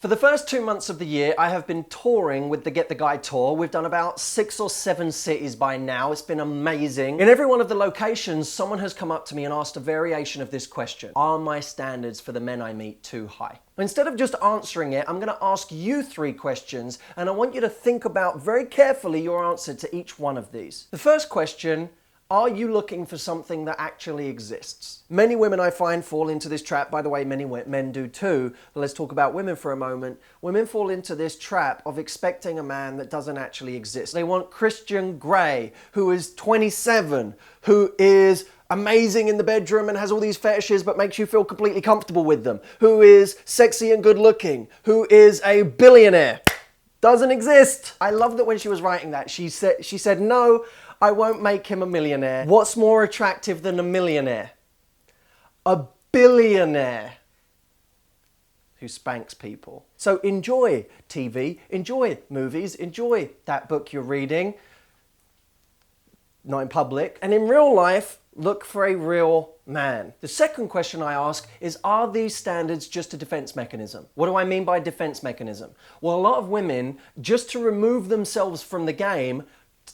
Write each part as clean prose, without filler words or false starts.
For the first 2 months of the year, I have been touring with the Get the Guy tour. We've done about 6 or 7 cities by now. It's been amazing. In every one of the locations, someone has come up to me and asked a variation of this question. Are my standards for the men I meet too high? Instead of just answering it, I'm going to ask you 3 questions, and I want you to think about very carefully your answer to each one of these. The first question: are you looking for something that actually exists? Many women I find fall into this trap. By the way, many men do too. But let's talk about women for a moment. Women fall into this trap of expecting a man that doesn't actually exist. They want Christian Grey, who is 27, who is amazing in the bedroom and has all these fetishes but makes you feel completely comfortable with them, who is sexy and good looking, who is a billionaire. Doesn't exist. I love that when she was writing that, she said, no, I won't make him a millionaire. What's more attractive than a millionaire? A billionaire who spanks people. So enjoy TV, enjoy movies, enjoy that book you're reading. Not in public. And in real life, look for a real man. The second question I ask is, are these standards just a defense mechanism? What do I mean by defense mechanism? Well, a lot of women, just to remove themselves from the game,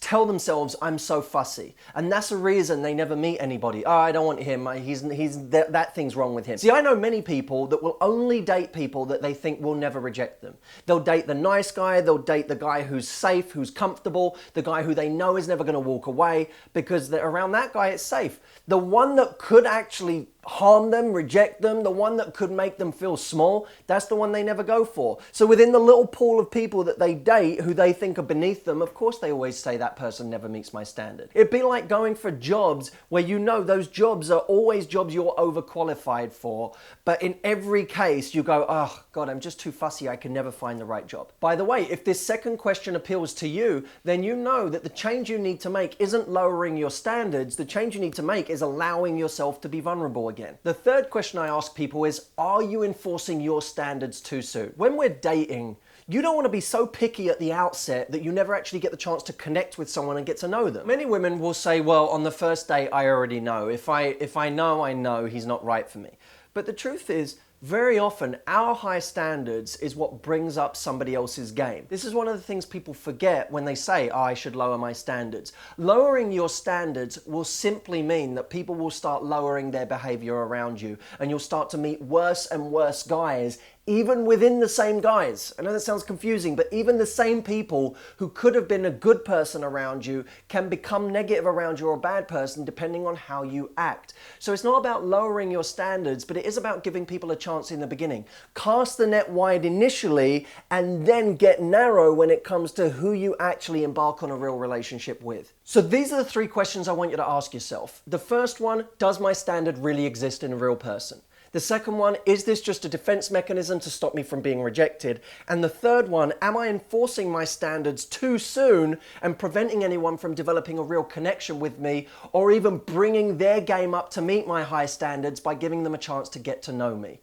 tell themselves, I'm so fussy. And that's a reason they never meet anybody. Oh, I don't want him. That thing's wrong with him. See, I know many people that will only date people that they think will never reject them. They'll date the nice guy. They'll date the guy who's safe, who's comfortable, the guy who they know is never going to walk away, because around that guy it's safe. The one that could actually harm them, reject them, the one that could make them feel small, that's the one they never go for. So within the little pool of people that they date who they think are beneath them, of course they always say that person never meets my standard. It'd be like going for jobs where you know those jobs are always jobs you're overqualified for, but in every case you go, oh God, I'm just too fussy, I can never find the right job. By the way, if this second question appeals to you, then you know that the change you need to make isn't lowering your standards. The change you need to make is allowing yourself to be vulnerable again. The third question I ask people is, are you enforcing your standards too soon? When we're dating, you don't want to be so picky at the outset that you never actually get the chance to connect with someone and get to know them. Many women will say, well, on the first date, I already know. If I know, I know he's not right for me. But the truth is, very often, our high standards is what brings up somebody else's game. This is one of the things people forget when they say, oh, I should lower my standards. Lowering your standards will simply mean that people will start lowering their behavior around you, and you'll start to meet worse and worse guys, even within the same guys. I know that sounds confusing, but even the same people who could have been a good person around you can become negative around you or a bad person depending on how you act. So it's not about lowering your standards, but it is about giving people a chance in the beginning. Cast the net wide initially and then get narrow when it comes to who you actually embark on a real relationship with. So these are the 3 questions I want you to ask yourself. The first one, does my standard really exist in a real person? The second one, is this just a defense mechanism to stop me from being rejected? And the third one, am I enforcing my standards too soon and preventing anyone from developing a real connection with me, or even bringing their game up to meet my high standards by giving them a chance to get to know me?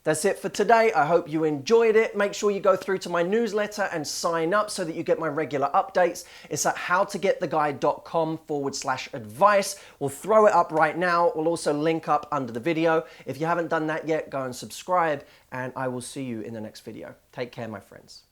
That's it for today. I hope you enjoyed it. Make sure you go through to my newsletter and sign up so that you get my regular updates. It's at howtogettheguy.com/advice. We'll throw it up right now. We'll also link up under the video. If you haven't done that yet, go and subscribe, and I will see you in the next video. Take care, my friends.